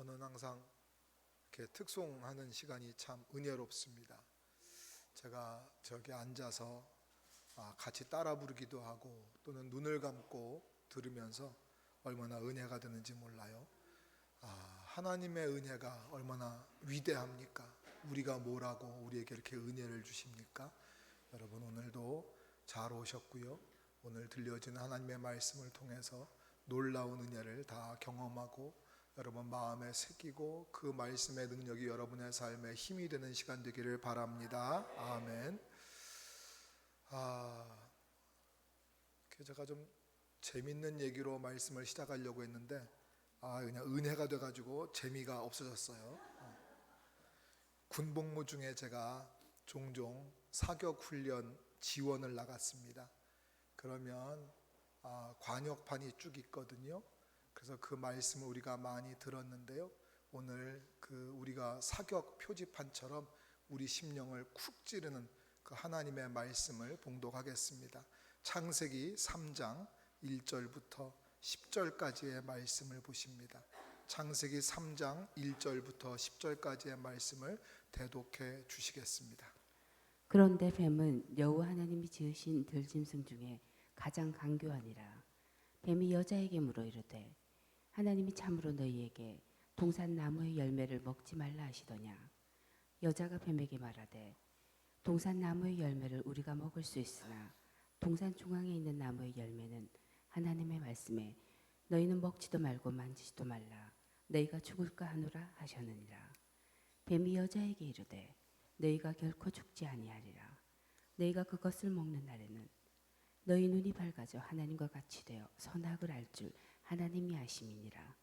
저는 항상 이렇게 특송하는 시간이 참 은혜롭습니다. 제가 저기 앉아서 같이 따라 부르기도 하고 또는 눈을 감고 들으면서 얼마나 은혜가 되는지 몰라요. 하나님의 은혜가 얼마나 위대합니까? 우리가 뭐라고 우리에게 이렇게 은혜를 주십니까? 여러분 오늘도 잘 오셨고요. 오늘 들려진 하나님의 말씀을 통해서 놀라운 은혜를 다 경험하고 여러분 마음에 새기고 그 말씀의 능력이 여러분의 삶에 힘이 되는 시간 되기를 바랍니다. 아멘. 제가 좀 재밌는 얘기로 말씀을 시작하려고 했는데 그냥 은혜가 돼가지고 재미가 없어졌어요. 군복무 중에 제가 종종 사격훈련 지원을 나갔습니다. 그러면 관역판이 쭉 있거든요. 그래서 그 말씀을 우리가 많이 들었는데요. 오늘 우리가 사격 표지판처럼 우리 심령을 쿡 찌르는 그 하나님의 말씀을 봉독하겠습니다. 창세기 3장 1절부터 10절까지의 말씀을 보십니다. 창세기 3장 1절부터 10절까지의 말씀을 대독해 주시겠습니다. 그런데 뱀은 여호와 하나님이 지으신 들짐승 중에 가장 간교하니라. 뱀이 여자에게 물어 이르되 하나님이 참으로 너희에게 동산 나무의 열매를 먹지 말라 하시더냐. 여자가 뱀에게 말하되 동산 나무의 열매를 우리가 먹을 수 있으나 동산 중앙에 있는 나무의 열매는 하나님의 말씀에 너희는 먹지도 말고 만지지도 말라 너희가 죽을까 하노라 하셨느니라. 뱀이 여자에게 이르되 너희가 결코 죽지 아니하리라. 너희가 그것을 먹는 날에는 너희 눈이 밝아져 하나님과 같이 되어 선악을 알 줄 하나님이 아심이니라.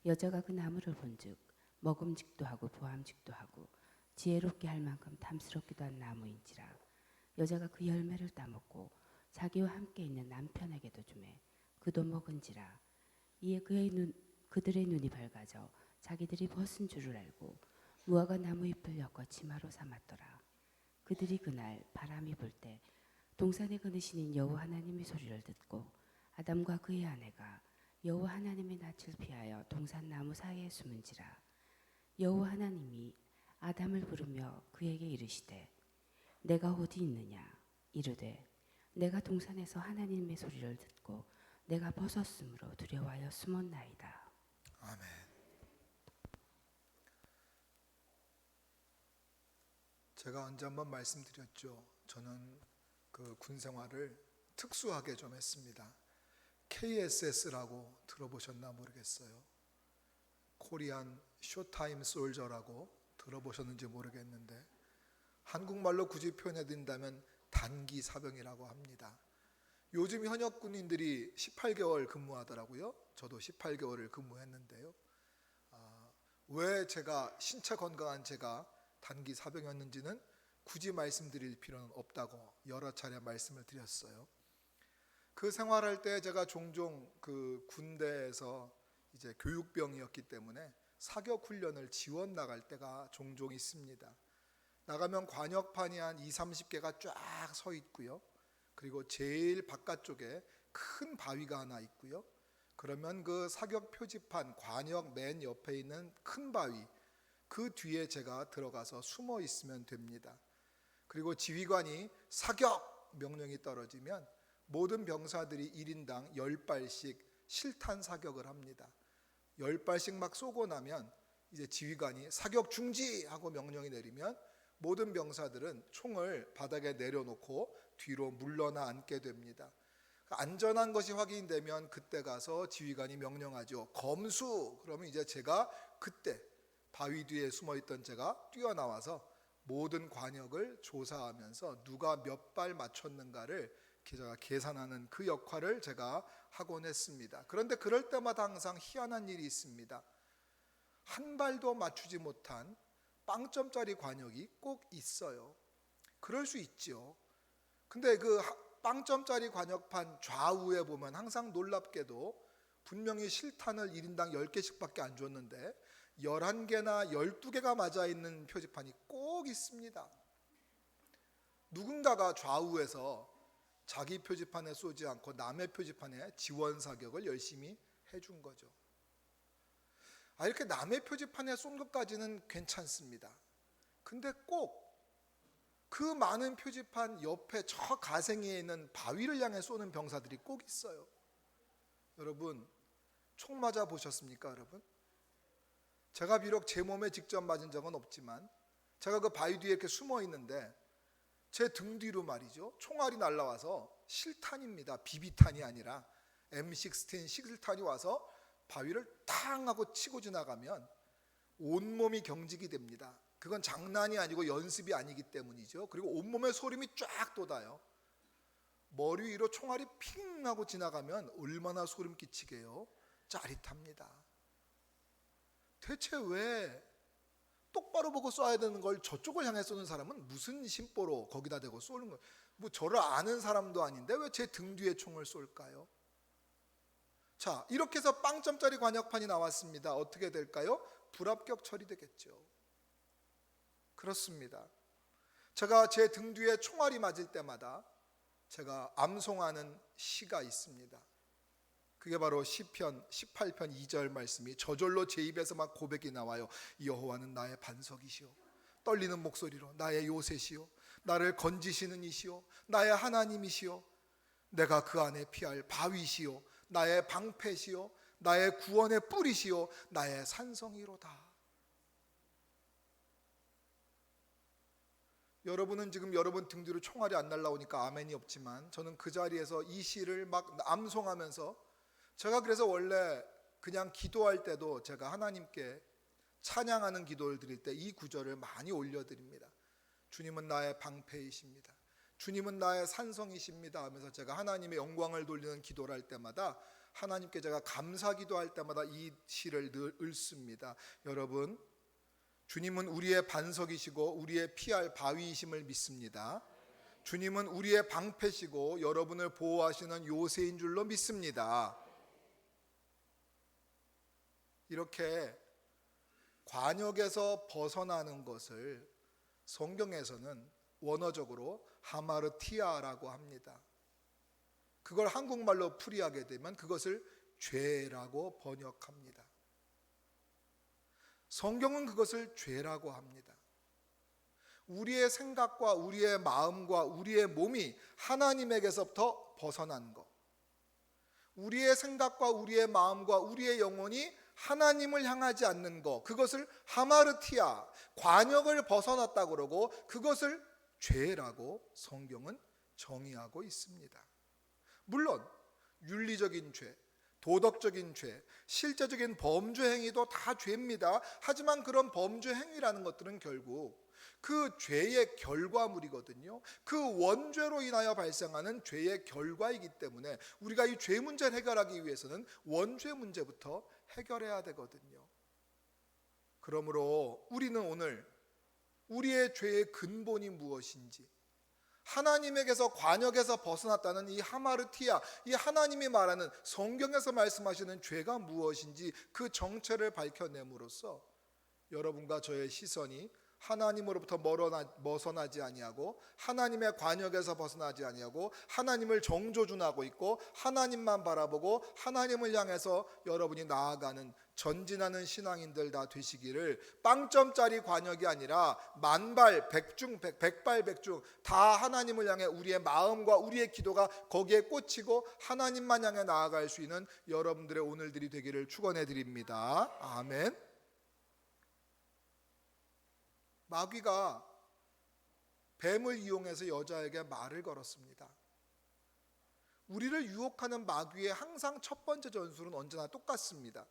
여자가 그 나무를 본즉 먹음직도 하고 보암직도 하고 지혜롭게 할 만큼 탐스럽기도 한 나무인지라. 여자가 그 열매를 따먹고 자기와 함께 있는 남편에게도 주매 그도 먹은지라. 이에 그들의 눈이 밝아져 자기들이 벗은 줄을 알고 무화과 나무 잎을 엮어 치마로 삼았더라. 그들이 그날 바람이 불 때 동산에 거느시는 여호와 하나님의 소리를 듣고 아담과 그의 아내가 여호와 하나님의 낯을 피하여 동산 나무 사이에 숨은지라. 여호와 하나님이 아담을 부르며 그에게 이르시되 내가 어디 있느냐. 이르되 내가 동산에서 하나님의 소리를 듣고 내가 벗었으므로 두려워하여 숨었나이다. 아멘. 제가 언제 한번 말씀드렸죠. 저는 그 군 생활을 특수하게 좀 했습니다. KSS라고 들어보셨나 모르겠어요. 코리안 쇼타임 솔저라고 들어보셨는지 모르겠는데 한국말로 굳이 표현해 드린다면 단기 사병이라고 합니다. 요즘 현역 군인들이 18개월 근무하더라고요. 저도 18개월을 근무했는데요. 왜 제가 신체 건강한 제가 단기 사병이었는지는 굳이 말씀드릴 필요는 없다고 여러 차례 말씀을 드렸어요. 그 생활할 때 제가 종종 그 군대에서 이제 교육병이었기 때문에 사격 훈련을 지원 나갈 때가 종종 있습니다. 나가면 관역판이 한 20-30개가 쫙 서 있고요. 그리고 제일 바깥쪽에 큰 바위가 하나 있고요. 그러면 그 사격 표지판 관역 맨 옆에 있는 큰 바위 그 뒤에 제가 들어가서 숨어 있으면 됩니다. 그리고 지휘관이 사격 명령이 떨어지면 모든 병사들이 1인당 10발씩 실탄 사격을 합니다. 10발씩 막 쏘고 나면 이제 지휘관이 사격 중지하고 명령이 내리면 모든 병사들은 총을 바닥에 내려놓고 뒤로 물러나 앉게 됩니다. 안전한 것이 확인되면 그때 가서 지휘관이 명령하죠. 검수! 그러면 이제 제가 그때 바위 뒤에 숨어있던 제가 뛰어나와서 모든 관역을 조사하면서 누가 몇 발 맞췄는가를 제가 계산하는 그 역할을 제가 하곤 했습니다. 그런데 그럴 때마다 항상 희한한 일이 있습니다. 한 발도 맞추지 못한 빵점짜리 관역이 꼭 있어요. 그럴 수 있죠. 근데 그 빵점짜리 관역판 좌우에 보면 항상 놀랍게도 분명히 실탄을 1인당 10개씩밖에 안 줬는데 11개나 12개가 맞아 있는 표지판이 꼭 있습니다. 누군가가 좌우에서 자기 표지판에 쏘지 않고 남의 표지판에 지원 사격을 열심히 해준 거죠. 이렇게 남의 표지판에 쏜 것까지는 괜찮습니다. 근데 꼭 그 많은 표지판 옆에 저 가생이에 있는 바위를 향해 쏘는 병사들이 꼭 있어요. 여러분, 총 맞아 보셨습니까, 여러분? 제가 비록 제 몸에 직접 맞은 적은 없지만 제가 그 바위 뒤에 이렇게 숨어 있는데 제 등 뒤로 말이죠, 총알이 날라와서 실탄입니다. 비비탄이 아니라 M16 실탄이 와서 바위를 탕 하고 치고 지나가면 온몸이 경직이 됩니다. 그건 장난이 아니고 연습이 아니기 때문이죠. 그리고 온몸에 소름이 쫙 돋아요. 머리 위로 총알이 핑 하고 지나가면 얼마나 소름 끼치게요. 짜릿합니다. 대체 왜 똑바로 보고 쏴야 되는 걸 저쪽을 향해 쏘는 사람은 무슨 심보로 거기다 대고 쏘는 거예요? 뭐 저를 아는 사람도 아닌데 왜 제 등 뒤에 총을 쏠까요? 자, 이렇게 해서 빵점짜리 관역판이 나왔습니다. 어떻게 될까요? 불합격 처리되겠죠. 그렇습니다. 제가 제 등 뒤에 총알이 맞을 때마다 제가 암송하는 시가 있습니다. 그게 바로 시편 18편 2절 말씀이 저절로 제 입에서 막 고백이 나와요. 여호와는 나의 반석이시오, 떨리는 목소리로 나의 요새시오, 나를 건지시는 이시오, 나의 하나님이시오, 내가 그 안에 피할 바위시오, 나의 방패시오, 나의 구원의 뿌리시오, 나의 산성이로다. 여러분은 지금 여러분 등 뒤로 총알이 안 날라오니까 아멘이 없지만 저는 그 자리에서 이 시를 막 암송하면서, 제가 그래서 원래 그냥 기도할 때도 제가 하나님께 찬양하는 기도를 드릴 때 이 구절을 많이 올려드립니다. 주님은 나의 방패이십니다, 주님은 나의 산성이십니다 하면서 제가 하나님의 영광을 돌리는 기도를 할 때마다, 하나님께 제가 감사 기도할 때마다 이 시를 늘 읽습니다. 여러분, 주님은 우리의 반석이시고 우리의 피할 바위이심을 믿습니다. 주님은 우리의 방패시고 여러분을 보호하시는 요새인 줄로 믿습니다. 이렇게 관역에서 벗어나는 것을 성경에서는 원어적으로 하마르티아라고 합니다. 그걸 한국말로 풀이하게 되면 그것을 죄라고 번역합니다. 성경은 그것을 죄라고 합니다. 우리의 생각과 우리의 마음과 우리의 몸이 하나님에게서부터 벗어난 것, 우리의 생각과 우리의 마음과 우리의 영혼이 하나님을 향하지 않는 것, 그것을 하마르티아, 관역을 벗어났다고 그러고 그것을 죄라고 성경은 정의하고 있습니다. 물론 윤리적인 죄, 도덕적인 죄, 실제적인 범죄 행위도 다 죄입니다. 하지만 그런 범죄 행위라는 것들은 결국 그 죄의 결과물이거든요. 그 원죄로 인하여 발생하는 죄의 결과이기 때문에 우리가 이 죄 문제를 해결하기 위해서는 원죄 문제부터 해결해야 되거든요. 그러므로 우리는 오늘 우리의 죄의 근본이 무엇인지, 하나님에게서 관역에서 벗어났다는 이 하마르티아, 이 하나님이 말하는 성경에서 말씀하시는 죄가 무엇인지 그 정체를 밝혀냄으로써 여러분과 저의 시선이 하나님으로부터 벗어나지 아니하고 하나님의 관역에서 벗어나지 아니하고 하나님을 정조준하고 있고 하나님만 바라보고 하나님을 향해서 여러분이 나아가는 전진하는 신앙인들 다 되시기를, 빵점짜리 관역이 아니라 만발 백중 백발 백중 다 하나님을 향해 우리의 마음과 우리의 기도가 거기에 꽂히고 하나님만 향해 나아갈 수 있는 여러분들의 오늘들이 되기를 축원해 드립니다. 아멘. 마귀가 뱀을 이용해서 여자에게 말을 걸었습니다. 우리를 유혹하는 마귀의 항상 첫 번째 전술은 언제나 똑같습니다.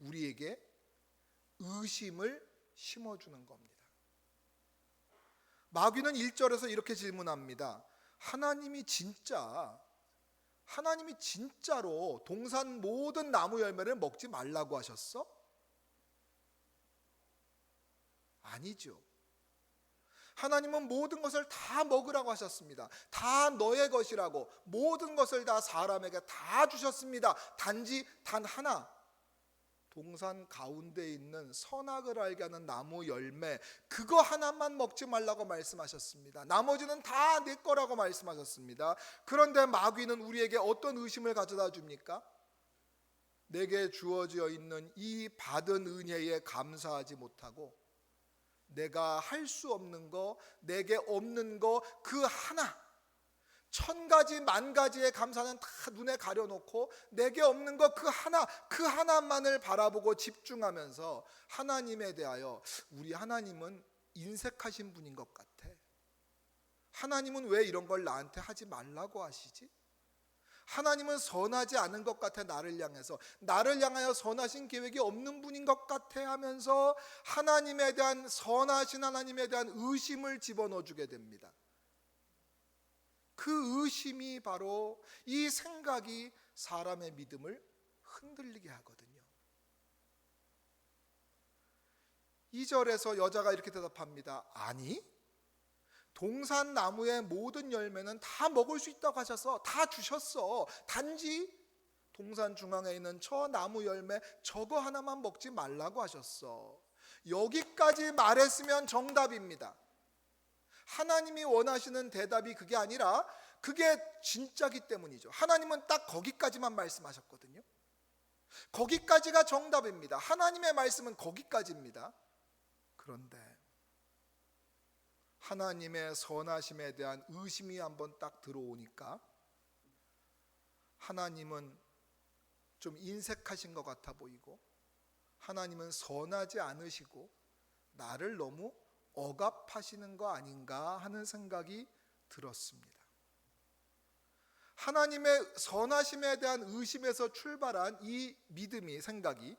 우리에게 의심을 심어주는 겁니다. 마귀는 1절에서 이렇게 질문합니다. 하나님이 진짜로 동산 모든 나무 열매를 먹지 말라고 하셨어? 아니죠. 하나님은 모든 것을 다 먹으라고 하셨습니다. 다 너의 것이라고, 모든 것을 다 사람에게 다 주셨습니다. 단지 단 하나, 동산 가운데 있는 선악을 알게 하는 나무 열매, 그거 하나만 먹지 말라고 말씀하셨습니다. 나머지는 다 내 거라고 말씀하셨습니다. 그런데 마귀는 우리에게 어떤 의심을 가져다 줍니까? 내게 주어져 있는 이 받은 은혜에 감사하지 못하고 내가 할 수 없는 거, 내게 없는 거 그 하나, 1000가지 만가지의 감사는 다 눈에 가려놓고 내게 없는 거 그 하나만을 바라보고 집중하면서 하나님에 대하여 우리 하나님은 인색하신 분인 것 같아. 하나님은 왜 이런 걸 나한테 하지 말라고 하시지? 하나님은 선하지 않은 것 같아. 나를 향하여 선하신 계획이 없는 분인 것 같아 하면서 하나님에 대한, 선하신 하나님에 대한 의심을 집어넣어 주게 됩니다. 그 의심이 바로, 이 생각이 사람의 믿음을 흔들리게 하거든요. 2절에서 여자가 이렇게 대답합니다. 아니, 동산나무의 모든 열매는 다 먹을 수 있다고 하셔서 다 주셨어. 단지 동산 중앙에 있는 저 나무 열매 저거 하나만 먹지 말라고 하셨어. 여기까지 말했으면 정답입니다. 하나님이 원하시는 대답이 그게 아니라 그게 진짜기 때문이죠. 하나님은 딱 거기까지만 말씀하셨거든요. 거기까지가 정답입니다. 하나님의 말씀은 거기까지입니다. 그런데 하나님의 선하심에 대한 의심이 한번 딱 들어오니까 하나님은 좀 인색하신 것 같아 보이고, 하나님은 선하지 않으시고 나를 너무 억압하시는 거 아닌가 하는 생각이 들었습니다. 하나님의 선하심에 대한 의심에서 출발한 이 믿음이, 생각이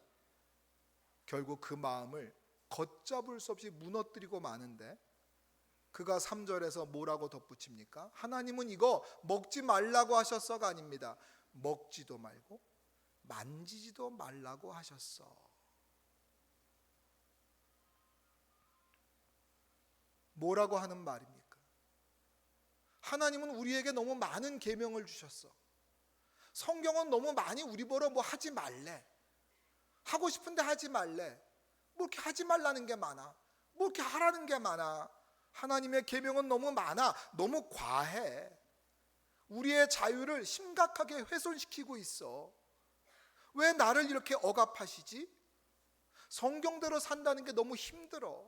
결국 그 마음을 걷잡을 수 없이 무너뜨리고 마는데, 그가 3절에서 뭐라고 덧붙입니까? 하나님은 이거 먹지 말라고 하셨어가 아닙니다. 먹지도 말고 만지지도 말라고 하셨어. 뭐라고 하는 말입니까? 하나님은 우리에게 너무 많은 계명을 주셨어. 성경은 너무 많이 우리 보러 뭐 하지 말래, 하고 싶은데 하지 말래, 뭐 이렇게 하지 말라는 게 많아, 뭐 이렇게 하라는 게 많아. 하나님의 계명은 너무 많아, 너무 과해. 우리의 자유를 심각하게 훼손시키고 있어. 왜 나를 이렇게 억압하시지? 성경대로 산다는 게 너무 힘들어.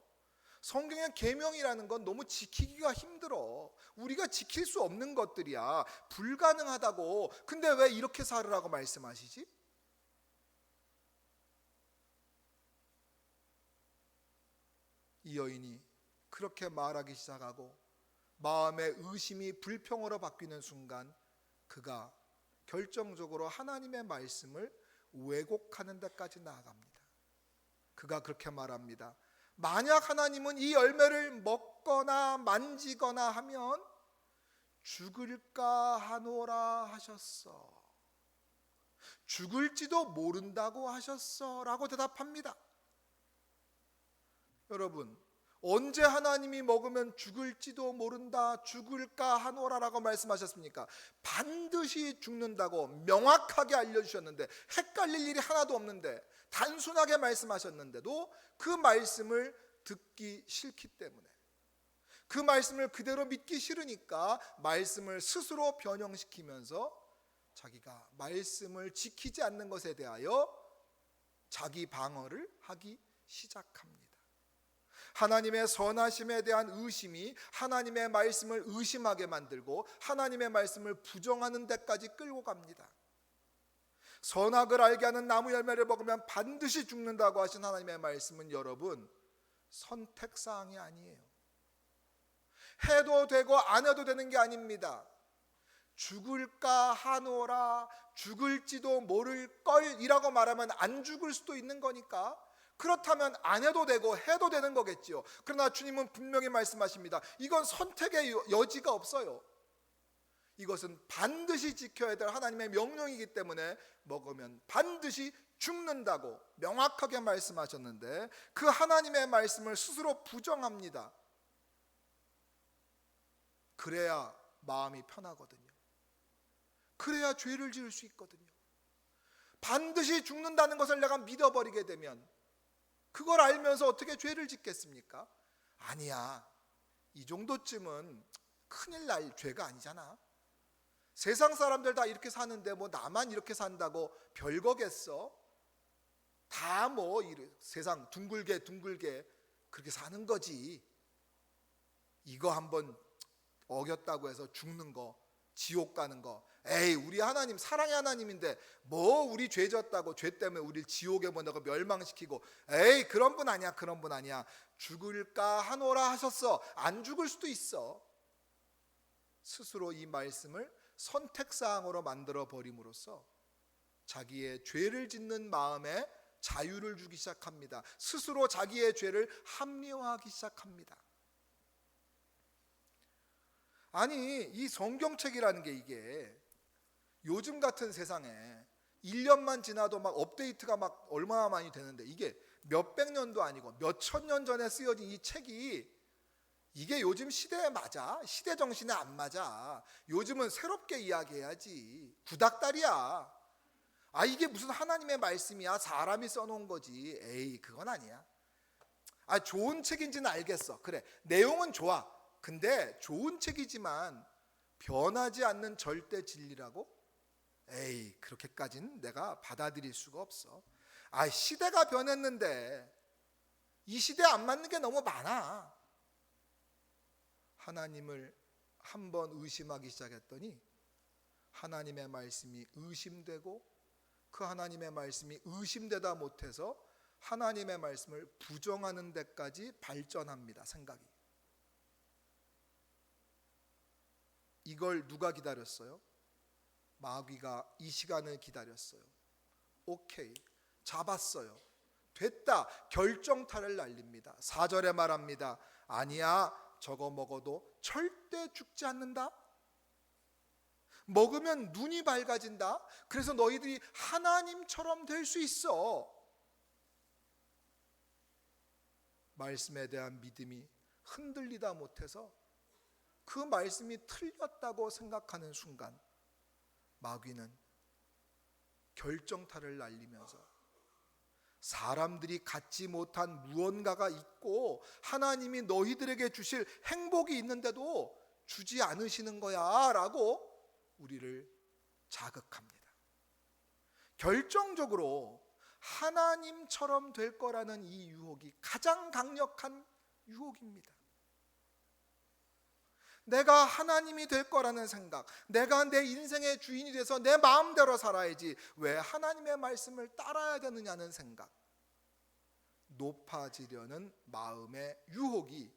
성경의 계명이라는 건 너무 지키기가 힘들어. 우리가 지킬 수 없는 것들이야. 불가능하다고. 근데 왜 이렇게 살으라고 말씀하시지? 이 여인이 그렇게 말하기 시작하고 마음의 의심이 불평으로 바뀌는 순간 그가 결정적으로 하나님의 말씀을 왜곡하는 데까지 나아갑니다. 그가 그렇게 말합니다. 만약 하나님은 이 열매를 먹거나 만지거나 하면 죽을까 하노라 하셨어. 죽을지도 모른다고 하셨어 라고 대답합니다. 여러분, 언제 하나님이 먹으면 죽을지도 모른다, 죽을까 하노라라고 말씀하셨습니까? 반드시 죽는다고 명확하게 알려주셨는데, 헷갈릴 일이 하나도 없는데, 단순하게 말씀하셨는데도 그 말씀을 듣기 싫기 때문에, 그 말씀을 그대로 믿기 싫으니까 말씀을 스스로 변형시키면서 자기가 말씀을 지키지 않는 것에 대하여 자기 방어를 하기 시작합니다. 하나님의 선하심에 대한 의심이 하나님의 말씀을 의심하게 만들고 하나님의 말씀을 부정하는 데까지 끌고 갑니다. 선악을 알게 하는 나무 열매를 먹으면 반드시 죽는다고 하신 하나님의 말씀은 여러분, 선택사항이 아니에요. 해도 되고 안 해도 되는 게 아닙니다. 죽을까 하노라, 죽을지도 모를 걸이라고 말하면 안 죽을 수도 있는 거니까, 그렇다면 안 해도 되고 해도 되는 거겠지요. 그러나 주님은 분명히 말씀하십니다. 이건 선택의 여지가 없어요. 이것은 반드시 지켜야 될 하나님의 명령이기 때문에 먹으면 반드시 죽는다고 명확하게 말씀하셨는데, 그 하나님의 말씀을 스스로 부정합니다. 그래야 마음이 편하거든요. 그래야 죄를 지을 수 있거든요. 반드시 죽는다는 것을 내가 믿어버리게 되면, 그걸 알면서 어떻게 죄를 짓겠습니까? 아니야, 이 정도쯤은 큰일 날 죄가 아니잖아. 세상 사람들 다 이렇게 사는데 뭐 나만 이렇게 산다고 별거겠어? 다 뭐 세상 둥글게 그렇게 사는 거지. 이거 한번 어겼다고 해서 죽는 거, 지옥 가는 거, 에이 우리 하나님 사랑의 하나님인데 뭐 우리 죄 졌다고 죄 때문에 우리를 지옥에 보내고 멸망시키고, 에이 그런 분 아니야, 그런 분 아니야. 죽을까 하노라 하셨어. 안 죽을 수도 있어. 스스로 이 말씀을 선택사항으로 만들어 버림으로써 자기의 죄를 짓는 마음에 자유를 주기 시작합니다. 스스로 자기의 죄를 합리화하기 시작합니다. 아니 이 성경책이라는 게 이게 요즘 같은 세상에 1년만 지나도 막 업데이트가 막 얼마나 많이 되는데, 이게 몇백 년도 아니고 몇천 년 전에 쓰여진 이 책이 이게 요즘 시대에 맞아? 시대 정신에 안 맞아. 요즘은 새롭게 이야기해야지. 구닥다리야. 아 이게 무슨 하나님의 말씀이야? 사람이 써놓은 거지. 에이 그건 아니야. 아 좋은 책인지는 알겠어. 그래 내용은 좋아. 근데 좋은 책이지만 변하지 않는 절대 진리라고? 에이 그렇게까지는 내가 받아들일 수가 없어. 아 시대가 변했는데 이 시대에 안 맞는 게 너무 많아. 하나님을 한번 의심하기 시작했더니 하나님의 말씀이 의심되고, 그 하나님의 말씀이 의심되다 못해서 하나님의 말씀을 부정하는 데까지 발전합니다. 생각이. 이걸 누가 기다렸어요? 마귀가 이 시간을 기다렸어요. 오케이 잡았어요. 됐다. 결정타를 날립니다. 4절에 말합니다. 아니야 저거 먹어도 절대 죽지 않는다. 먹으면 눈이 밝아진다. 그래서 너희들이 하나님처럼 될 수 있어. 말씀에 대한 믿음이 흔들리다 못해서 그 말씀이 틀렸다고 생각하는 순간 마귀는 결정타를 날리면서 사람들이 갖지 못한 무언가가 있고 하나님이 너희들에게 주실 행복이 있는데도 주지 않으시는 거야 라고 우리를 자극합니다. 결정적으로 하나님처럼 될 거라는 이 유혹이 가장 강력한 유혹입니다. 내가 하나님이 될 거라는 생각, 내가 내 인생의 주인이 돼서 내 마음대로 살아야지 왜 하나님의 말씀을 따라야 되느냐는 생각, 높아지려는 마음의 유혹이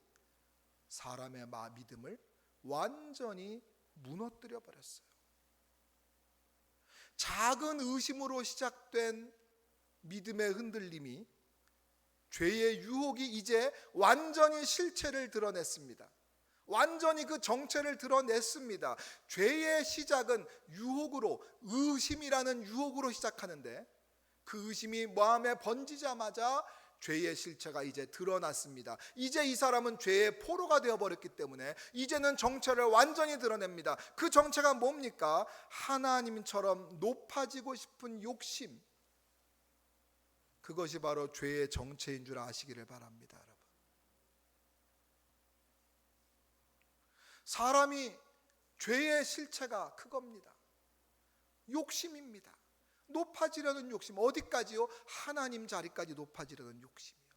사람의 믿음을 완전히 무너뜨려 버렸어요. 작은 의심으로 시작된 믿음의 흔들림이 죄의 유혹이 이제 완전히 실체를 드러냈습니다. 완전히 그 정체를 드러냈습니다. 죄의 시작은 유혹으로, 의심이라는 유혹으로 시작하는데 그 의심이 마음에 번지자마자 죄의 실체가 이제 드러났습니다. 이제 이 사람은 죄의 포로가 되어버렸기 때문에 이제는 정체를 완전히 드러냅니다. 그 정체가 뭡니까? 하나님처럼 높아지고 싶은 욕심. 그것이 바로 죄의 정체인 줄 아시기를 바랍니다, 여러분. 사람이 죄의 실체가 그겁니다. 욕심입니다. 높아지려는 욕심. 어디까지요? 하나님 자리까지 높아지려는 욕심이요.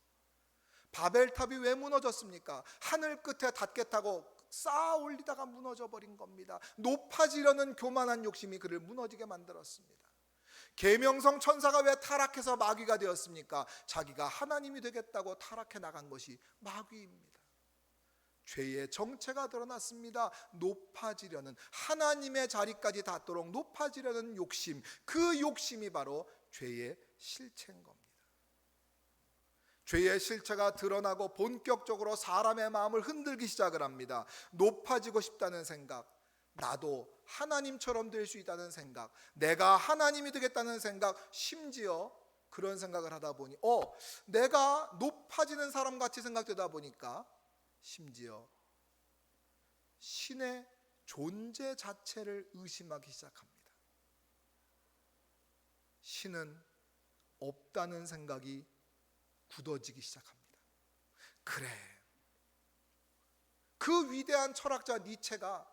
바벨탑이 왜 무너졌습니까? 하늘 끝에 닷개 타고 쌓아 올리다가 무너져 버린 겁니다. 높아지려는 교만한 욕심이 그를 무너지게 만들었습니다. 계명성 천사가 왜 타락해서 마귀가 되었습니까? 자기가 하나님이 되겠다고 타락해 나간 것이 마귀입니다. 죄의 정체가 드러났습니다. 높아지려는, 하나님의 자리까지 닿도록 높아지려는 욕심, 그 욕심이 바로 죄의 실체인 겁니다. 죄의 실체가 드러나고 본격적으로 사람의 마음을 흔들기 시작을 합니다. 높아지고 싶다는 생각, 나도 하나님처럼 될 수 있다는 생각, 내가 하나님이 되겠다는 생각, 심지어 그런 생각을 하다 보니 내가 높아지는 사람 같이 생각되다 보니까 심지어 신의 존재 자체를 의심하기 시작합니다. 신은 없다는 생각이 굳어지기 시작합니다. 그래, 그 위대한 철학자 니체가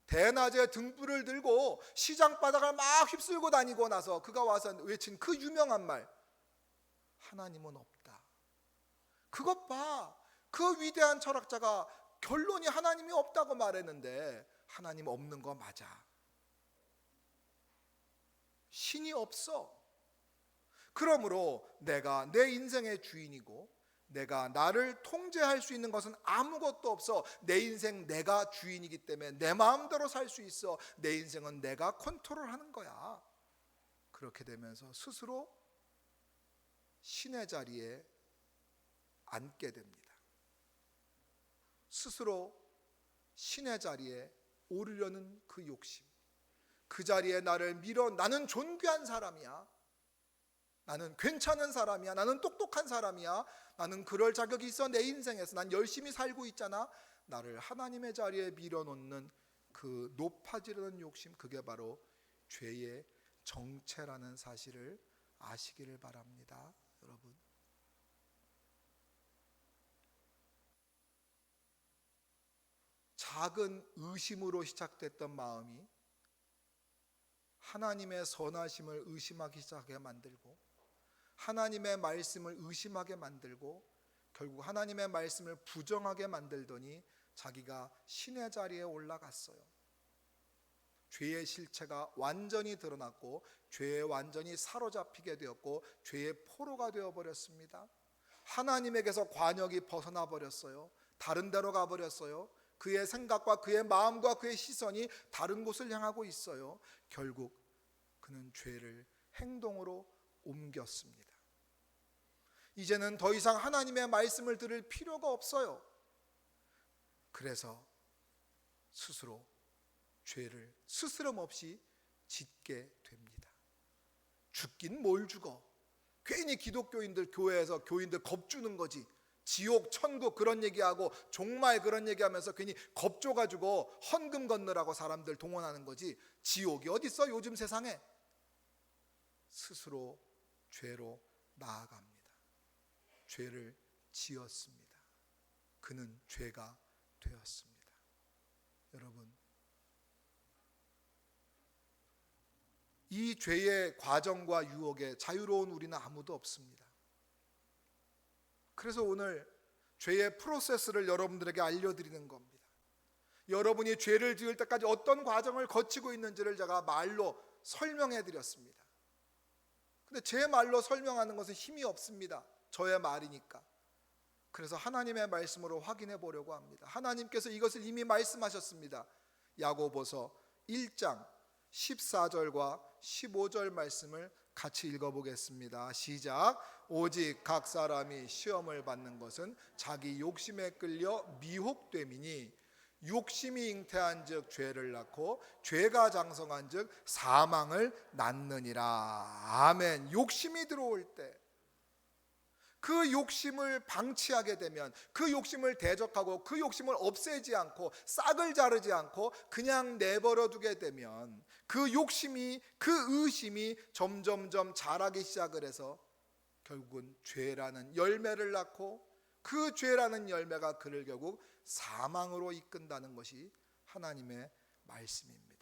대낮에 등불을 들고 시장 바닥을 막 휩쓸고 다니고 나서 그가 와서 외친 그 유명한 말, 하나님은 없다. 그것 봐, 그 위대한 철학자가 결론이 하나님이 없다고 말했는데 하나님 없는 거 맞아. 신이 없어. 그러므로 내가 내 인생의 주인이고 내가 나를 통제할 수 있는 것은 아무것도 없어. 내 인생 내가 주인이기 때문에 내 마음대로 살 수 있어. 내 인생은 내가 컨트롤하는 거야. 그렇게 되면서 스스로 신의 자리에 앉게 됩니다. 스스로 신의 자리에 오르려는 그 욕심, 그 자리에 나를 밀어 나는 존귀한 사람이야, 나는 괜찮은 사람이야, 나는 똑똑한 사람이야, 나는 그럴 자격이 있어, 내 인생에서 난 열심히 살고 있잖아, 나를 하나님의 자리에 밀어놓는 그 높아지려는 욕심, 그게 바로 죄의 정체라는 사실을 아시기를 바랍니다. 여러분, 작은 의심으로 시작됐던 마음이 하나님의 선하심을 의심하기 시작하게 만들고 하나님의 말씀을 의심하게 만들고 결국 하나님의 말씀을 부정하게 만들더니 자기가 신의 자리에 올라갔어요. 죄의 실체가 완전히 드러났고 죄에 완전히 사로잡히게 되었고 죄의 포로가 되어버렸습니다. 하나님에게서 관역이 벗어나 버렸어요. 다른 데로 가버렸어요. 그의 생각과 그의 마음과 그의 시선이 다른 곳을 향하고 있어요. 결국 그는 죄를 행동으로 옮겼습니다. 이제는 더 이상 하나님의 말씀을 들을 필요가 없어요. 그래서 스스로 죄를 스스럼 없이 짓게 됩니다. 죽긴 뭘 죽어. 괜히 기독교인들 교회에서 교인들 겁주는 거지. 지옥, 천국 그런 얘기하고 종말 그런 얘기하면서 괜히 겁줘가지고 헌금 건너라고 사람들 동원하는 거지. 지옥이 어딨어 요즘 세상에. 스스로 죄로 나아갑니다. 죄를 지었습니다. 그는 죄가 되었습니다. 여러분, 이 죄의 과정과 유혹에 자유로운 우리는 아무도 없습니다. 그래서 오늘 죄의 프로세스를 여러분들에게 알려드리는 겁니다. 여러분이 죄를 지을 때까지 어떤 과정을 거치고 있는지를 제가 말로 설명해 드렸습니다. 근데 제 말로 설명하는 것은 힘이 없습니다. 저의 말이니까. 그래서 하나님의 말씀으로 확인해 보려고 합니다. 하나님께서 이것을 이미 말씀하셨습니다. 야고보서 1장 14절과 15절 말씀을 같이 읽어보겠습니다. 시작. 오직 각 사람이 시험을 받는 것은 자기 욕심에 끌려 미혹됨이니 욕심이 잉태한 즉 죄를 낳고 죄가 장성한 즉 사망을 낳느니라. 아멘. 욕심이 들어올 때 그 욕심을 방치하게 되면, 그 욕심을 대적하고 그 욕심을 없애지 않고 싹을 자르지 않고 그냥 내버려 두게 되면 그 욕심이, 그 의심이 점점점 자라기 시작을 해서 결국은 죄라는 열매를 낳고 그 죄라는 열매가 그를 결국 사망으로 이끈다는 것이 하나님의 말씀입니다.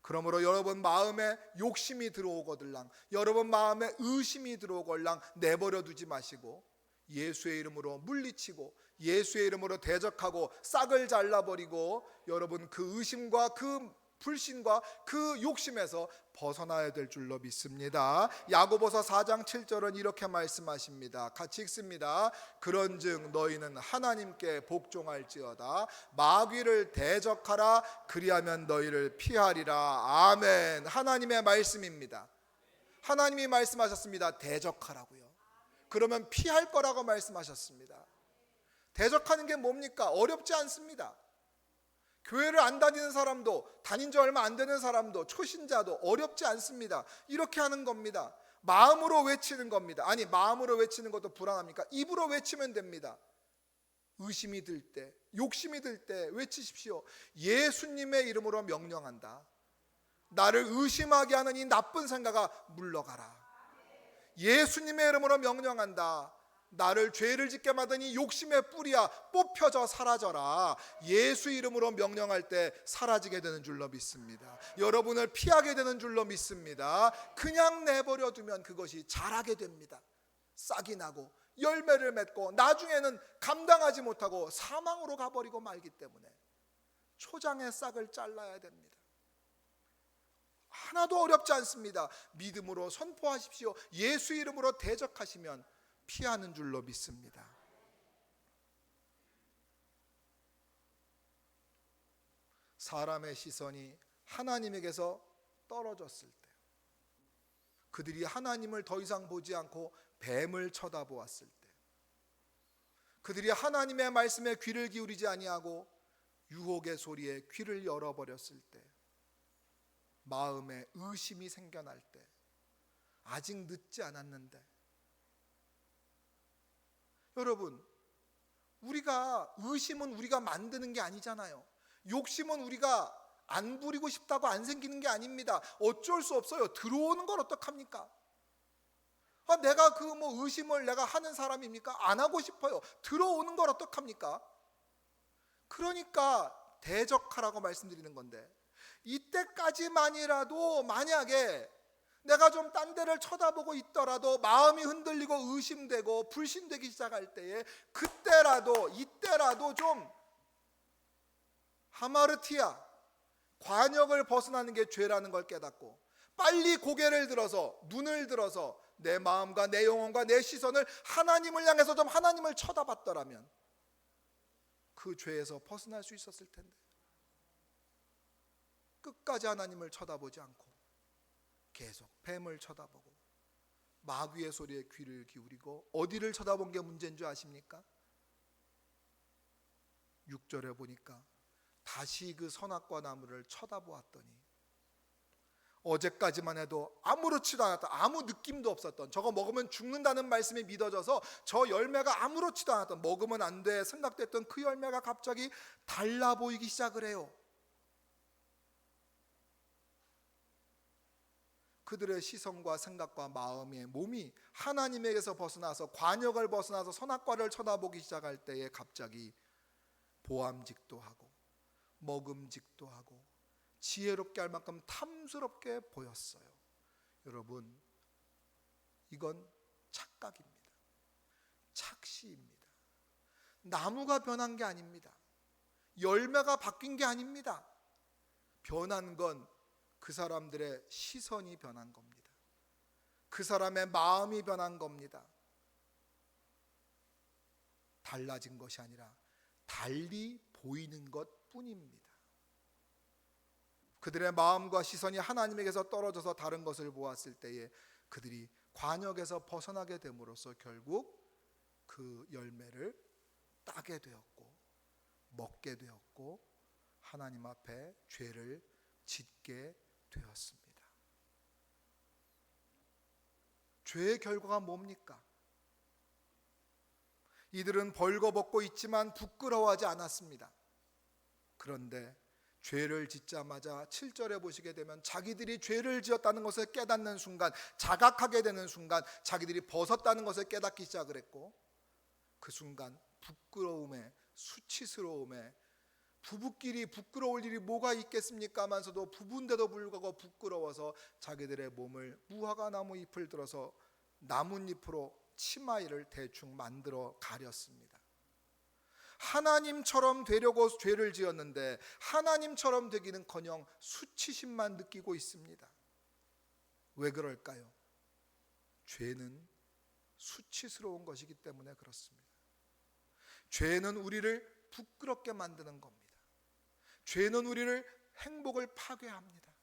그러므로 여러분 마음에 욕심이 들어오거들랑, 여러분 마음에 의심이 들어오걸랑 내버려 두지 마시고 예수의 이름으로 물리치고 예수의 이름으로 대적하고 싹을 잘라버리고 여러분 그 의심과 그 불신과 그 욕심에서 벗어나야 될 줄로 믿습니다. 야고보서 4장 7절은 이렇게 말씀하십니다. 같이 읽습니다. 그런즉 너희는 하나님께 복종할지어다 마귀를 대적하라 그리하면 너희를 피하리라. 아멘. 하나님의 말씀입니다. 하나님이 말씀하셨습니다. 대적하라고요. 그러면 피할 거라고 말씀하셨습니다. 대적하는 게 뭡니까? 어렵지 않습니다. 교회를 안 다니는 사람도, 다닌 지 얼마 안 되는 사람도, 초신자도 어렵지 않습니다. 이렇게 하는 겁니다. 마음으로 외치는 겁니다. 아니, 마음으로 외치는 것도 불안합니까? 입으로 외치면 됩니다. 의심이 들 때, 욕심이 들 때 외치십시오. 예수님의 이름으로 명령한다. 나를 의심하게 하는 이 나쁜 생각아 물러가라. 예수님의 이름으로 명령한다. 나를 죄를 짓게 만드니 욕심의 뿌리야 뽑혀져 사라져라. 예수 이름으로 명령할 때 사라지게 되는 줄로 믿습니다. 여러분을 피하게 되는 줄로 믿습니다. 그냥 내버려 두면 그것이 자라게 됩니다. 싹이 나고 열매를 맺고 나중에는 감당하지 못하고 사망으로 가버리고 말기 때문에 초장의 싹을 잘라야 됩니다. 하나도 어렵지 않습니다. 믿음으로 선포하십시오. 예수 이름으로 대적하시면 피하는 줄로 믿습니다. 사람의 시선이 하나님에게서 떨어졌을 때, 그들이 하나님을 더 이상 보지 않고 뱀을 쳐다보았을 때, 그들이 하나님의 말씀에 귀를 기울이지 아니하고 유혹의 소리에 귀를 열어버렸을 때, 마음에 의심이 생겨날 때, 아직 늦지 않았는데, 여러분, 의심은 우리가 만드는 게 아니잖아요. 욕심은 우리가 안 부리고 싶다고 안 생기는 게 아닙니다. 어쩔 수 없어요. 들어오는 걸 어떡합니까? 내가 의심을 내가 하는 사람입니까? 안 하고 싶어요. 들어오는 걸 어떡합니까? 그러니까 대적하라고 말씀드리는 건데, 이때까지만이라도 만약에 내가 좀 딴 데를 쳐다보고 있더라도 마음이 흔들리고 의심되고 불신되기 시작할 때에 이때라도 좀 하마르티아, 관역을 벗어나는 게 죄라는 걸 깨닫고 빨리 고개를 들어서 눈을 들어서 내 마음과 내 영혼과 내 시선을 하나님을 향해서 좀 하나님을 쳐다봤더라면 그 죄에서 벗어날 수 있었을 텐데, 끝까지 하나님을 쳐다보지 않고 계속 뱀을 쳐다보고 마귀의 소리에 귀를 기울이고, 어디를 쳐다본 게 문제인 줄 아십니까? 6절에 보니까 다시 그 선악과 나무를 쳐다보았더니 어제까지만 해도 아무렇지도 않았던, 아무 느낌도 없었던, 저거 먹으면 죽는다는 말씀이 믿어져서 저 열매가 아무렇지도 않았던, 먹으면 안 돼 생각됐던 그 열매가 갑자기 달라 보이기 시작을 해요. 그들의 시선과 생각과 마음의 몸이 하나님에게서 벗어나서 관역을 벗어나서 선악과를 쳐다보기 시작할 때에 갑자기 보암직도 하고 먹음직도 하고 지혜롭게 할 만큼 탐스럽게 보였어요. 여러분, 이건 착각입니다. 착시입니다. 나무가 변한 게 아닙니다. 열매가 바뀐 게 아닙니다. 변한 건 그 사람들의 시선이 변한 겁니다. 그 사람의 마음이 변한 겁니다. 달라진 것이 아니라 달리 보이는 것 뿐입니다. 그들의 마음과 시선이 하나님에게서 떨어져서 다른 것을 보았을 때에 그들이 관역에서 벗어나게 됨으로써 결국 그 열매를 따게 되었고 먹게 되었고 하나님 앞에 죄를 짓게 되었습니다. 죄의 결과가 뭡니까? 이들은 벌거벗고 있지만 부끄러워하지 않았습니다. 그런데 죄를 짓자마자 7절에 보시게 되면 자기들이 죄를 지었다는 것을 깨닫는 순간, 자각하게 되는 순간 자기들이 벗었다는 것을 깨닫기 시작을 했고, 그 순간 부끄러움에, 수치스러움에, 부부끼리 부끄러울 일이 뭐가 있겠습니까 하면서도 부부인데도 불구하고 부끄러워서 자기들의 몸을 무화과 나무 잎을 들어서 나뭇잎으로 치마이를 대충 만들어 가렸습니다. 하나님처럼 되려고 죄를 지었는데 하나님처럼 되기는커녕 수치심만 느끼고 있습니다. 왜 그럴까요? 죄는 수치스러운 것이기 때문에 그렇습니다. 죄는 우리를 부끄럽게 만드는 겁니다. 죄는 우리를 행복을 파괴합니다.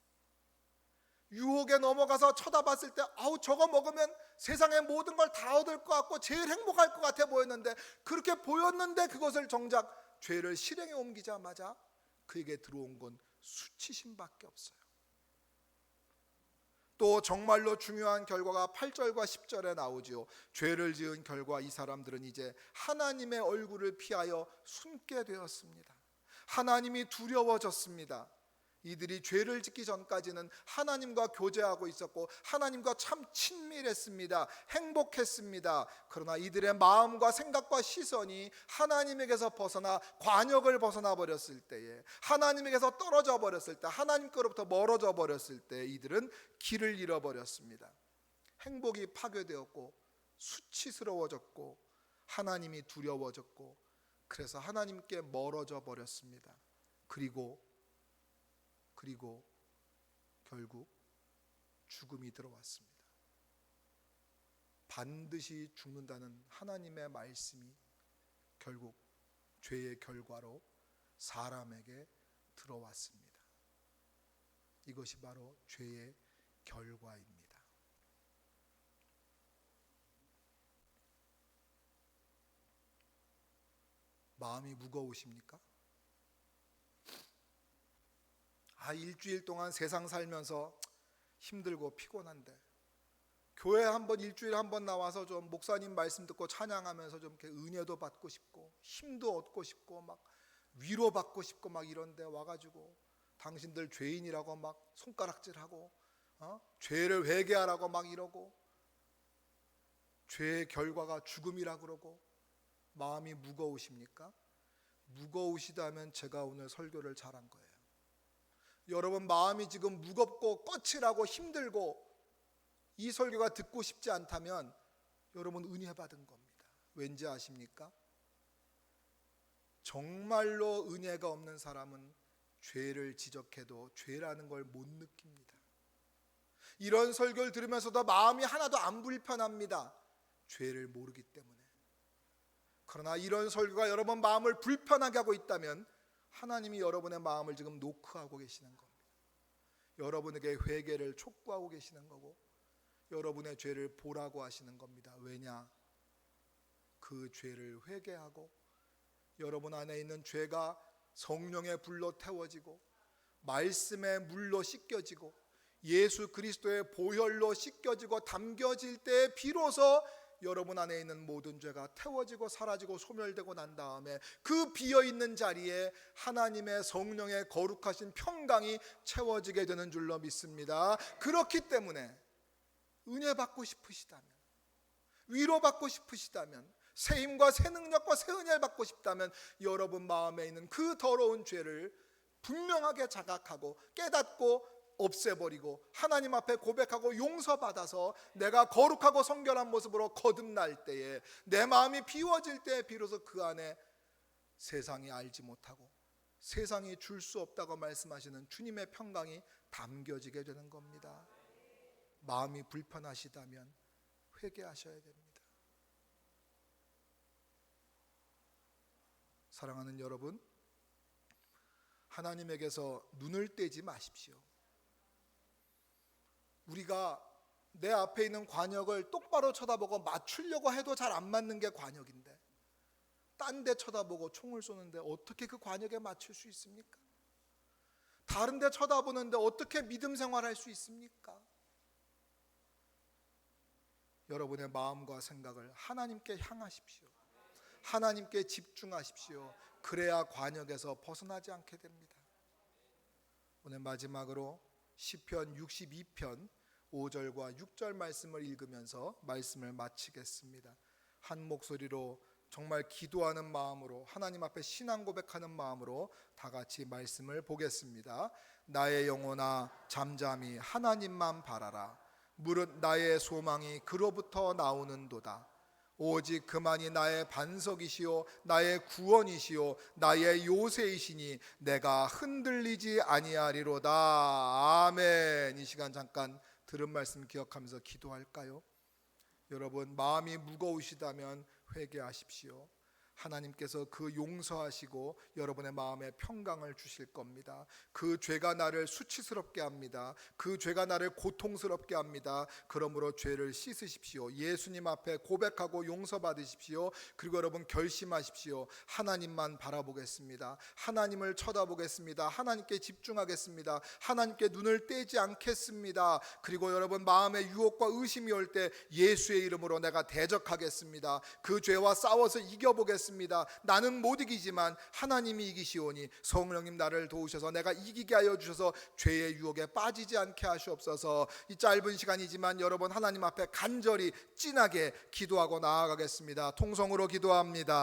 유혹에 넘어가서 쳐다봤을 때 저거 먹으면 세상의 모든 걸 다 얻을 것 같고 제일 행복할 것 같아 보였는데, 그렇게 보였는데 그것을 정작 죄를 실행에 옮기자마자 그에게 들어온 건 수치심밖에 없어요. 또 정말로 중요한 결과가 8절과 10절에 나오지요. 죄를 지은 결과 이 사람들은 이제 하나님의 얼굴을 피하여 숨게 되었습니다. 하나님이 두려워졌습니다. 이들이 죄를 짓기 전까지는 하나님과 교제하고 있었고 하나님과 참 친밀했습니다. 행복했습니다. 그러나 이들의 마음과 생각과 시선이 하나님에게서 벗어나 관역을 벗어나 버렸을 때에, 하나님에게서 떨어져 버렸을 때, 하나님께로부터 멀어져 버렸을 때 이들은 길을 잃어버렸습니다. 행복이 파괴되었고 수치스러워졌고 하나님이 두려워졌고 그래서 하나님께 멀어져 버렸습니다. 그리고 결국 죽음이 들어왔습니다. 반드시 죽는다는 하나님의 말씀이 결국 죄의 결과로 사람에게 들어왔습니다. 이것이 바로 죄의 결과입니다. 마음이 무거우십니까? 일주일 동안 세상 살면서 힘들고 피곤한데 교회 일주일에 한 번 나와서 좀 목사님 말씀 듣고 찬양하면서 좀 이렇게 은혜도 받고 싶고 힘도 얻고 싶고 막 위로받고 싶고 막 이런데 와가지고 당신들 죄인이라고 막 손가락질하고 죄를 회개하라고 막 이러고 죄의 결과가 죽음이라 그러고 마음이 무거우십니까? 무거우시다면 제가 오늘 설교를 잘한 거예요. 여러분 마음이 지금 무겁고 거칠하고 힘들고 이 설교가 듣고 싶지 않다면 여러분 은혜 받은 겁니다. 왠지 아십니까? 정말로 은혜가 없는 사람은 죄를 지적해도 죄라는 걸 못 느낍니다. 이런 설교를 들으면서도 마음이 하나도 안 불편합니다. 죄를 모르기 때문에. 그러나 이런 설교가 여러분 마음을 불편하게 하고 있다면 하나님이 여러분의 마음을 지금 노크하고 계시는 겁니다. 여러분에게 회개를 촉구하고 계시는 거고 여러분의 죄를 보라고 하시는 겁니다. 왜냐? 그 죄를 회개하고 여러분 안에 있는 죄가 성령의 불로 태워지고 말씀의 물로 씻겨지고 예수 그리스도의 보혈로 씻겨지고 담겨질 때 비로소 여러분 안에 있는 모든 죄가 태워지고 사라지고 소멸되고 난 다음에 그 비어있는 자리에 하나님의 성령의 거룩하신 평강이 채워지게 되는 줄로 믿습니다. 그렇기 때문에 은혜 받고 싶으시다면, 위로받고 싶으시다면, 새 힘과 새 능력과 새 은혜를 받고 싶다면 여러분 마음에 있는 그 더러운 죄를 분명하게 자각하고 깨닫고 없애버리고 하나님 앞에 고백하고 용서받아서 내가 거룩하고 성결한 모습으로 거듭날 때에 내 마음이 비워질 때 비로소 그 안에 세상이 알지 못하고 세상이 줄 수 없다고 말씀하시는 주님의 평강이 담겨지게 되는 겁니다. 마음이 불편하시다면 회개하셔야 됩니다. 사랑하는 여러분, 하나님에게서 눈을 떼지 마십시오. 우리가 내 앞에 있는 관역을 똑바로 쳐다보고 맞추려고 해도 잘 안 맞는 게 관역인데 딴 데 쳐다보고 총을 쏘는데 어떻게 그 관역에 맞출 수 있습니까? 다른 데 쳐다보는데 어떻게 믿음 생활할 수 있습니까? 여러분의 마음과 생각을 하나님께 향하십시오. 하나님께 집중하십시오. 그래야 관역에서 벗어나지 않게 됩니다. 오늘 마지막으로 시편 62편 5절과 6절 말씀을 읽으면서 말씀을 마치겠습니다. 한 목소리로 정말 기도하는 마음으로 하나님 앞에 신앙 고백하는 마음으로 다 같이 말씀을 보겠습니다. 나의 영혼아 잠잠히 하나님만 바라라. 무릇 나의 소망이 그로부터 나오는도다. 오직 그만이 나의 반석이시요 나의 구원이시요 나의 요새이시니 내가 흔들리지 아니하리로다. 아멘. 이 시간 잠깐 들은 말씀 기억하면서 기도할까요? 여러분 마음이 무거우시다면 회개하십시오. 하나님께서 그 용서하시고 여러분의 마음에 평강을 주실 겁니다. 그 죄가 나를 수치스럽게 합니다. 그 죄가 나를 고통스럽게 합니다. 그러므로 죄를 씻으십시오. 예수님 앞에 고백하고 용서받으십시오. 그리고 여러분 결심하십시오. 하나님만 바라보겠습니다. 하나님을 쳐다보겠습니다. 하나님께 집중하겠습니다. 하나님께 눈을 떼지 않겠습니다. 그리고 여러분 마음에 유혹과 의심이 올 때 예수의 이름으로 내가 대적하겠습니다. 그 죄와 싸워서 이겨보겠습니다. 기도했습니다. 나는 못 이기지만 하나님이 이기시오니 성령님 나를 도우셔서 내가 이기게 하여 주셔서 죄의 유혹에 빠지지 않게 하시옵소서. 이 짧은 시간이지만 여러분 하나님 앞에 간절히 찐하게 기도하고 나아가겠습니다. 통성으로 기도합니다.